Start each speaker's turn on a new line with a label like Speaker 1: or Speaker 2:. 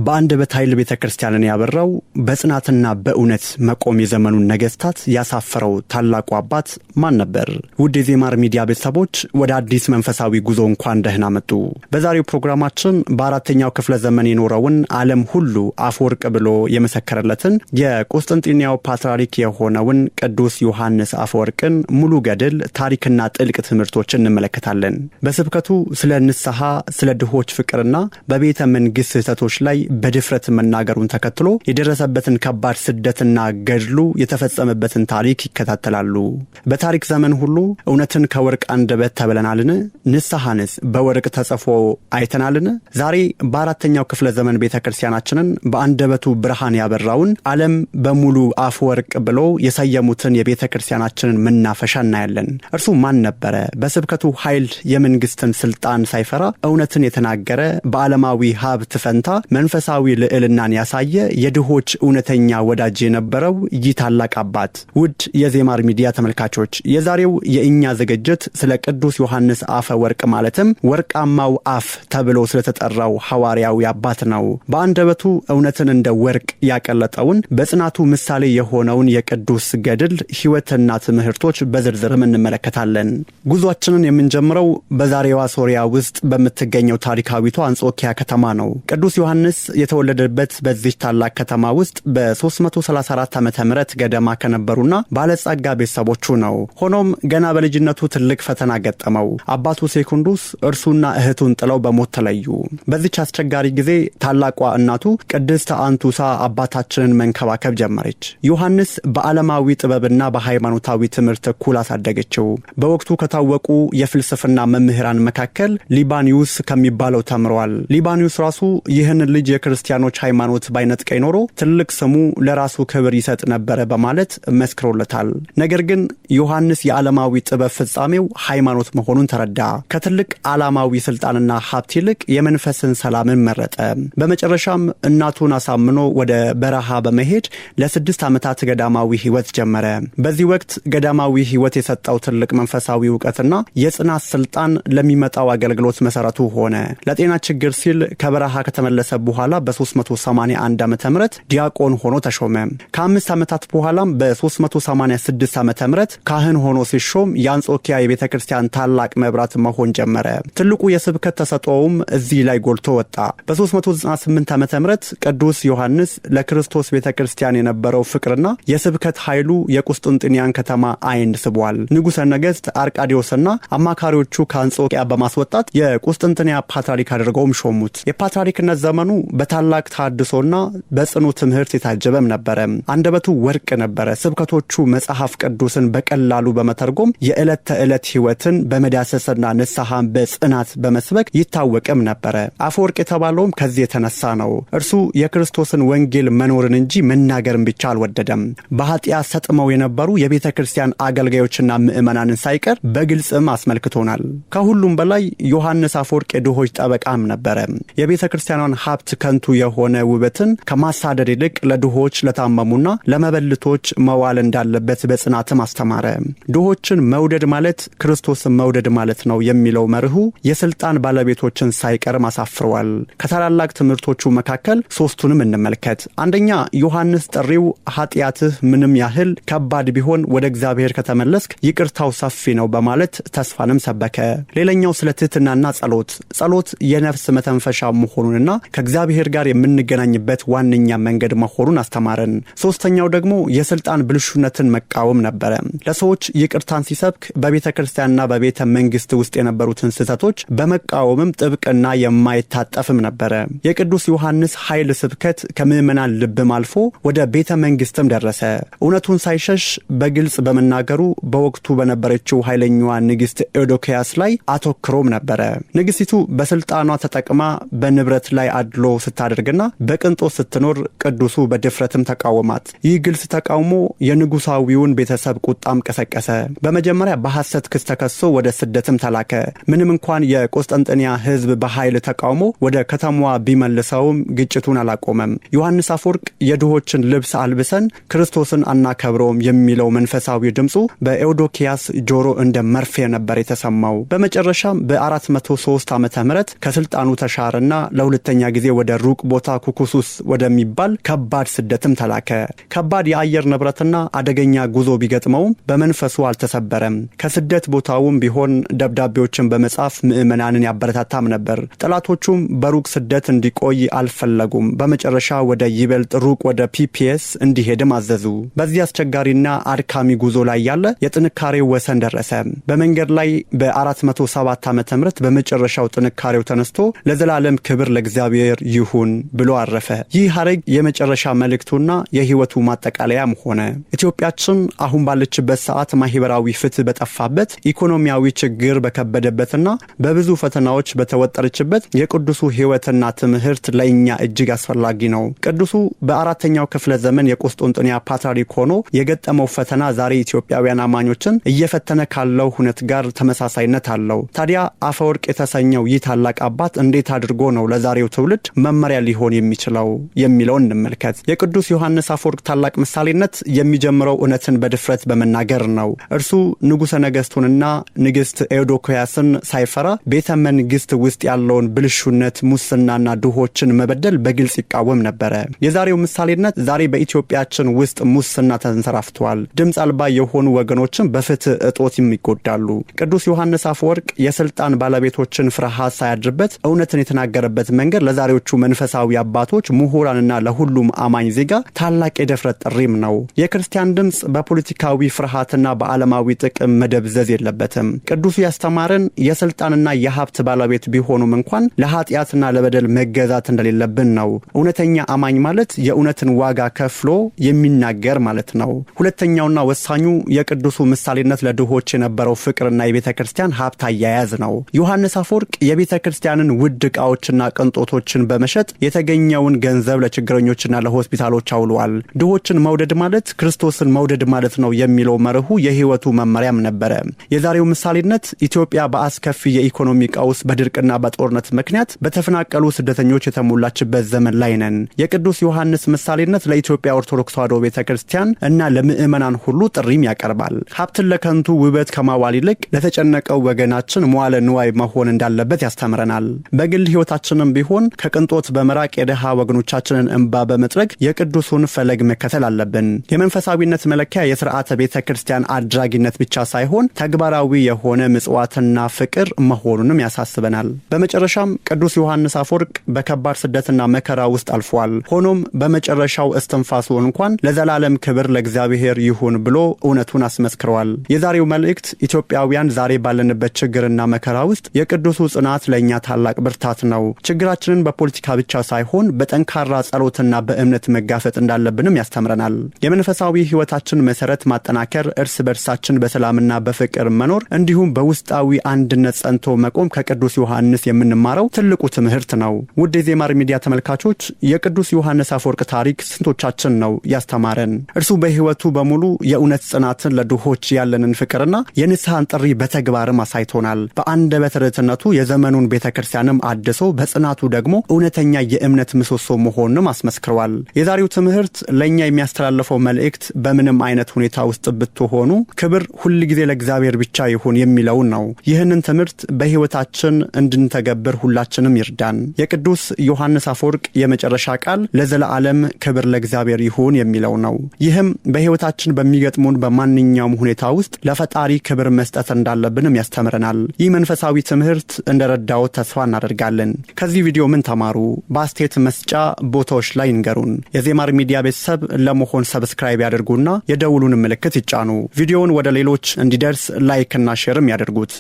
Speaker 1: በአንደበት ኃይል ቤተክርስቲያንን ያበራው በጽናትና በእውነት መቆም የዘመኑን ነገስታት ያሳፈረው ታላቁ አባት ማን ነበር? ውድ የዜማር ሚዲያ ቤተሰቦች ወደ አዲስ መንፈሳዊ ጉዞ እንኳን ደህና መጡ። በዛሬው ፕሮግራማችን በአራተኛው ክፍለ ዘመን የኖረውን ዓለም ሁሉ አፈወርቅ ብሎ የመሰከረለትን የቆስጠንጢንያው ፓትርያርክ የሆነውን ቅዱስ ዮሐንስ አፈወርቅን ሙሉ ገድል ታሪክና ጥልቅ ትምህርቶችን እንመለከታለን። በስብከቱ ስለ ንስሐ፣ ስለ ድሆች ፍቅርና በቤተ መንግስት ስህተቶች ላይ በድፍረት መናገሩን ተከትሎ የደረሰበትን ከባድ ስደትና ገድሉ የተፈጸመበትን ታሪክ ይከታተላሉ። በታሪክ ዘመን ሁሉ እውነትን ከወርቅ አንደበት ተብለናልን? ንስሐንስ በወርቅ ተጽፎ አይተናልን? ዛሬ በአራተኛው ክፍለ ዘመን ቤተክርስቲያናችንን በአንደበቱ ብርሃን ያበራውን ዓለም በሙሉ አፈወርቅ ብሎ የሰየሙትን የቤተክርስቲያናችንን መናፈሻ እናያለን። እርሱ ማን ነበረ? በስብከቱ ኃይል የመንግስትን ስልጣን ሳይፈራ እውነትን የተናገረ በዓለማዊ ሀብት ፈንታ መንፈሳዊ ልዕልናን ያሳየ የድሆች እውነተኛ ወዳጅ የነበረው ይህ ታላቅ አባት። ውድ የዜማር ሚዲያ ተመልካቾች የዛሬው የእኛ ዝግጅት ስለ ቅዱስ ዮሐንስ አፈወርቅ ማለትም ወርቃማው አፍ ተብሎ ስለተጠራው ሐዋርያዊ አባት ነው። በአንደበቱ እውነትን እንደ ወርቅ ያቀለጠውን በጽናቱ ምሳሌ የሆነውን የቅዱስ ገድል ሕይወትና ትምህርቶች በዝርዝርም እንመለከታለን። ጉዟችንን የምንጀምረው በዛሬዋ ሶሪያ ውስጥ በምትገኘው ታሪካዊቷ አንጾኪያ ከተማ ነው። ቅዱስ ዮሐንስ የተወለደበት በዚህ ታላቅ ከተማ ውስጥ በ334 ዓመተ ምህረት ገደማ ከነበሩና ባለጸጋ ቤተሰቦቹ ነው። ሆኖም ገና በልጅነቱ ትልቅ ፈተና ገጠመው። አባቱ ሴኩንዱስ እርሱና እህቱን ጥለው በሞት ተለዩ። በዚች አስቸጋሪ ጊዜ ታላቋ እናቱ ቅድስት አንቱሳ አባታችንን መንከባከብ ጀመረች። ዮሐንስ በዓለማዊ ጥበብና በሃይማኖታዊ ትምህርት እኩል አሳደገችው። በወቅቱ ከታወቁ የፍልስፍና መምህራን መካከል ሊባኒዩስ ከሚባለው ተምሯል። ሊባኒዩስ ራሱ ይህን ልጅ የክርስቲያኖች ሃይማኖት ባይነጥቀኝ ኖሮ ትልቅ ስሙ ለራሱ ክብር ይሰጥ ነበር በማለት መስክሮለታል። ነገር ግን ዮሐንስ የዓለማዊ ጥበብ ፍጻሜው ሃይማኖት መሆኑን ተረዳ። ከትልቅ ዓለማዊ ስልጣንና ሀብት ይልቅ የመንፈስን ሰላምን መረጠ። በመጨረሻም እናቱን አሳምኖ ወደ በረሃ በመሄድ ለ6 ዓመታት ገዳማዊ ሕይወት ጀመረ። በዚህ ወቅት ገዳማዊ ሕይወት የሰጠው ትልቅ መንፈሳዊ ዕውቀትና የጽናት ስልጣን ለሚመጣው አገልግሎት መሰረቱ ሆነ። ለጤና ችግር ሲል ከበረሃ ከተመለሰ በኋላ በ381 ዓመተ ምህረት ዲያቆን ሆኖ ተሾመ። ከ5 ዓመታት በኋላም በ386 ዓመተ ምህረት ካህን ሆኖ ሲሾም የአንጾኪያ የቤተክርስቲያን ታላቅ መብራት መሆን ጀመረ። ትልቁ የስብከት ተሰጥኦውም እዚህ ላይ ጎልቶ ወጣ። በ398 ዓመተ ምህረት ቅዱስ ዮሐንስ ለክርስቶስ ቤተክርስቲያን የነበረው ፍቅርና የስብከት ኃይሉ የቁስጥንጥንያን ከተማ አይን ስቧል። ንጉሠ ነገሥት አርቃዲዮስና አማካሪዎቹ ከአንጾኪያ በማስወጣት የቁስጥንጥንያ ፓትርያርክ አድርገውም ሾሙት። የፓትርያርክነት ዘመኑ በታላቅ ተሐድሶና በጽኑ ትምህርት የታጀበም ነበረ። አንደበቱ ወርቅ ነበረ። ስብከቶቹ መጽሐፍ ቅዱስን በቀላሉ በመተርጎም የዕለት ተዕለት ሕይወትን በመዳሰስና ንስሐን በጽናት በመስበክ ይታወቅም ነበረ። አፈወርቅ የተባለውም ከዚህ የተነሳ ነው። እርሱ የክርስቶስን ወንጌል መኖርን እንጂ መናገርን ብቻ አልወደደም። በኃጢአት ሰጥመው የነበሩ የቤተ ክርስቲያን አገልጋዮችና ምዕመናንን ሳይቀር በግልጽም አስመልክቶናል። ከሁሉም በላይ ዮሐንስ አፈወርቅ የድሆች ጠበቃም ነበረ። የቤተ ክርስቲያኗን ሀብት ከንቱ የሆነ ውበትን ከማሳደድ ይልቅ ለድሆች፣ ለታመሙና ለመበልቶች መዋል እንዳለበት በጽናትም አስተማረ። ድሆችን መውደድ ማለት ክርስቶስን መውደድ ማለት ነው የሚለው መርሁ የስልጣን ባለቤቶችን ሳይቀርም አሳፍረዋል። ከታላላቅ ትምህርቶቹ መካከል ሶስቱንም እንመልከት። አንደኛ፣ ዮሐንስ ጥሪው ኃጢአትህ ምንም ያህል ከባድ ቢሆን ወደ እግዚአብሔር ከተመለስክ ይቅርታው ሰፊ ነው በማለት ተስፋንም ሰበከ። ሌላኛው ስለ ትሕትናና ጸሎት የነፍስ መተንፈሻ መሆኑንና ከእግዚአብሔር ጋር የምንገናኝበት ዋነኛ መንገድ መሆኑን አስተማረን። ሶስተኛው ደግሞ የስልጣን ብልሹነትን መቃወም ነበረ። ለሰዎች ይቅርታን ሲሰብክ በቤተ ክርስቲያንና በቤተ መንግስት ውስጥ የነበሩትን ስህተቶች በመቃወምም ጥብቅና የማይታጠፍም ነበረ። የቅዱስ ዮሐንስ ኃይል ስብከት ከምዕመናን ልብም አልፎ ወደ ቤተ መንግስትም ደረሰ። እውነቱን ሳይሸሽ በግልጽ በመናገሩ በወቅቱ በነበረችው ኃይለኛዋ ንግስት ኤውዶክያስ ላይ አተኩሮም ነበረ። ንግስቲቱ በስልጣኗ ተጠቅማ በንብረት ላይ አድሎ ስታደርግና በቅንጦት ስትኖር ቅዱሱ በድፍረትም ተቃወማት። ይህ ግልጽ ተቃውሞ የንጉሳዊውን ቤተሰብ ቁጣም ቀሰቀሰ። በመጀመሪያ በሐሰት ክስ ተከሶ ወደ ስደትም ተላከ። ምንም እንኳን የቆስጠንጥንያ ሕዝብ በኃይል ተቃውሞ ወደ ከተማዋ ቢመልሰውም ግጭቱን አላቆመም። ዮሐንስ አፈወርቅ የድሆችን ልብስ አልብሰን ክርስቶስን አናከብረውም የሚለው መንፈሳዊ ድምፁ በኤውዶክያስ ጆሮ እንደ መርፌ ነበር የተሰማው። በመጨረሻም በ403 ዓመተ ምህረት ከስልጣኑ ተሻረና ለሁለተኛ ጊዜ ወደ ሩቅ ቦታ ኩኩሱስ ወደሚባል ከባድ ስደትም ተላከ። ከባድ የአየር ንብረትና አደገኛ ጉዞ ቢገጥመውም በመንፈሱ አልተሰበረም። ከስደት ቦታውም ቢሆን ደብዳቤዎችን በመጻፍ ምዕመናንን ያበረታታም ነበር። ጠላቶቹም በሩቅ ስደት እንዲቆይ አልፈለጉም። በመጨረሻ ወደ ይበልጥ ሩቅ ወደ ፒፒኤስ እንዲሄድም አዘዙ። በዚህ አስቸጋሪና አድካሚ ጉዞ ላይ ያለ የጥንካሬው ወሰን ደረሰ። በመንገድ ላይ በ407 ዓመተ ምህረት በመጨረሻው ጥንካሬው ተነስቶ ለዘላለም ክብር ለእግዚአብሔር ይሁን ብሎ አረፈ። ይህ ሐረግ የመጨረሻ መልእክቱና የህይወቱ ማጠቃለያም ሆነ። ኢትዮጵያችን አሁን ባለችበት ሰዓት ማህበራዊ ፍትህ በጠፋበት፣ ኢኮኖሚያዊ ችግር በከበደበትና በብዙ ፈተናዎች በተወጠረችበት የቅዱሱ ህይወትና ትምህርት ለኛ እጅግ አስፈላጊ ነው። ቅዱሱ በአራተኛው ክፍለ ዘመን የቆስጦንጥንያ ፓትርያርክ ሆኖ የገጠመው ፈተና ዛሬ ኢትዮጵያውያን አማኞችን እየፈተነ ካለው ሁነት ጋር ተመሳሳይነት አለው። ታዲያ አፈወርቅ የተሰኘው ይህ ታላቅ አባት እንዴት አድርጎ ነው ለዛሬው ትውልድ መመሪያ ሊሆን የሚችለው የሚለውን እንመልከት። የቅዱስ ዮሐንስ አፈወርቅ ታላቅ ምሳሌነት የሚጀምረው እውነትን በድፍረት በመናገር ነው። እርሱ ንጉሠ ነገሥቱንና ንግሥት ኤውዶክያስን ሳይፈራ ቤተ መንግሥት ውስጥ ያለውን ብልሹነት፣ ሙስናና ድሆችን መበደል በግልጽ ይቃወም ነበረ። የዛሬው ምሳሌነት ዛሬ በኢትዮጵያችን ውስጥ ሙስና ተንሰራፍቷል። ድምፅ አልባ የሆኑ ወገኖችን በፍትህ እጦትም ይጎዳሉ። ቅዱስ ዮሐንስ አፈወርቅ የስልጣን ባለቤቶችን ፍርሃት ሳያድርበት እውነትን የተናገረበት መንገድ ለዛሬዎቹ መንፈሳዊ አባቶች፣ ምሁራንና ለሁሉም አማኝ ዜጋ ታላቅ የድፍረት ጥሪም ነው። የክርስቲያን ድምፅ በፖለቲካዊ ፍርሃትና በዓለማዊ ጥቅም መደብዘዝ የለበትም። ቅዱሱ ያስተማረን የስልጣንና የሀብት ባለቤት ቢሆኑም እንኳን ለኃጢአትና ለበደል መገዛት እንደሌለብን ነው። እውነተኛ አማኝ ማለት የእውነትን ዋጋ ከፍሎ የሚናገር ማለት ነው። ሁለተኛውና ወሳኙ የቅዱሱ ምሳሌነት ለድሆች የነበረው ፍቅርና የቤተ ክርስቲያን ሀብት አያያዝ ነው። ዮሐንስ አፈወርቅ የቤተ ክርስቲያንን ውድ ዕቃዎችና ቅንጦቶችን በመሸጥ የተገኘውን ገንዘብ ለችግረኞችና ለሆስፒታሎች አውሏል። ድሆችን መውደድ ማለት ክርስቶስን መውደድ ማለት ነው የሚለው መርሁ የህይወቱ መመሪያም ነበረ። የዛሬው ምሳሌነት ኢትዮጵያ በአስከፊ የኢኮኖሚ ቀውስ፣ በድርቅና በጦርነት ምክንያት በተፈናቀሉ ስደተኞች የተሞላችበት ዘመን ላይ ነን። የቅዱስ ዮሐንስ ምሳሌነት ለኢትዮጵያ ኦርቶዶክስ ተዋሕዶ ቤተክርስቲያን እና ለምዕመናን ሁሉ ጥሪም ያቀርባል። ሀብትን ለከንቱ ውበት ከማዋል ይልቅ ለተጨነቀው ወገናችን መዋለ ንዋይ መሆን እንዳለበት ያስተምረናል። በግል ህይወታችንም ቢሆን ከቅንጦት በመራቅ የደሃ ወገኖቻችንን እንባ በመጥረግ የቅዱሱን ፈለግ መከተል አለብን። የመንፈሳዊነት መለኪያ የሥርዓተ ቤተክርስቲያን አድራጊነት ብቻ ሳይሆን ተግባራዊ የሆነ ምጽዋትና ፍቅር መሆኑንም ያሳስበናል። በመጨረሻም ቅዱስ ዮሐንስ አፈወርቅ በከባድ ስደትና መከራ ውስጥ አልፏል። ሆኖም በመጨረሻው እስትንፋሱ እንኳን ለዘላለም ክብር ለእግዚአብሔር ይሁን ብሎ እውነቱን አስመስክረዋል። የዛሬው መልእክት ኢትዮጵያውያን ዛሬ ባለንበት ችግርና መከራ ውስጥ የቅዱሱ ጽናት ለእኛ ታላቅ ብርታት ነው። ችግራችንን በፖለቲካ ብቻ ሳይሆን በጠንካራ ጸሎትና በእምነት መጋፈጥ እንዳለብንም ያስተምረናል። የመንፈሳዊ ህይወታችን መሰረት ማጠናከር፣ እርስ በርሳችን በሰላምና በፍቅር መኖር እንዲሁም በውስጣዊ አንድነት ጸንቶ መቆም ከቅዱስ ዮሐንስ የምንማረው ትልቁ ትምህርት ነው። ውድ የዜማር ሚዲያ ተመልካቾች፣ የቅዱስ ዮሐንስ አፈወርቅ ታሪክ ስንቶቻችን ነው ያስተማረን? እርሱ በህይወቱ በሙሉ የእውነት ጽናትን፣ ለድሆች ያለንን ፍቅርና የንስሐን ጥሪ በተግባርም አሳይቶናል። በአንደበተ ርቱዕነቱ የዘመኑን ቤተክርስቲያንም አድሶ፣ በጽናቱ ደግሞ እውነተኛ የእምነት ምሰሶ መሆኑንም አስመስክሯል። የዛሬው ትምህርት ለኛ የሚያስተላልፈው መልእክት በምንም አይነት ሁኔታ ውስጥ ብትሆኑ ክብር ሁል ጊዜ ለእግዚአብሔር ብቻ ይሁን የሚለውን ነው። ይህንን ትምህርት በህይወታችን እንድንተገብር ሁላችንም ይርዳን። የቅዱስ ዮሐንስ አፈወርቅ የመጨረሻ ቃል ለዘላለም ክብር ለእግዚአብሔር ይሁን የሚለው ነው። ይህም በህይወታችን በሚገጥሙን በማንኛውም ሁኔታ ውስጥ ለፈጣሪ ክብር መስጠት እንዳለብንም ያስተምረናል። ይህ መንፈሳዊ ትምህርት እንደረዳው ተስፋ እናደርጋለን። ከዚህ ቪዲዮ ምን ተማሩ? በአስተያየት መስጫ ቦታዎች ላይ እንገሩን። የዜማር ሚዲያ ቤተሰብ ለመሆን ሰብስክራይብ ያድርጉና የደውሉን ምልክት ይጫኑ። ቪዲዮውን ወደ ሌሎች እንዲደርስ ላይክ እና ሼርም ያድርጉት።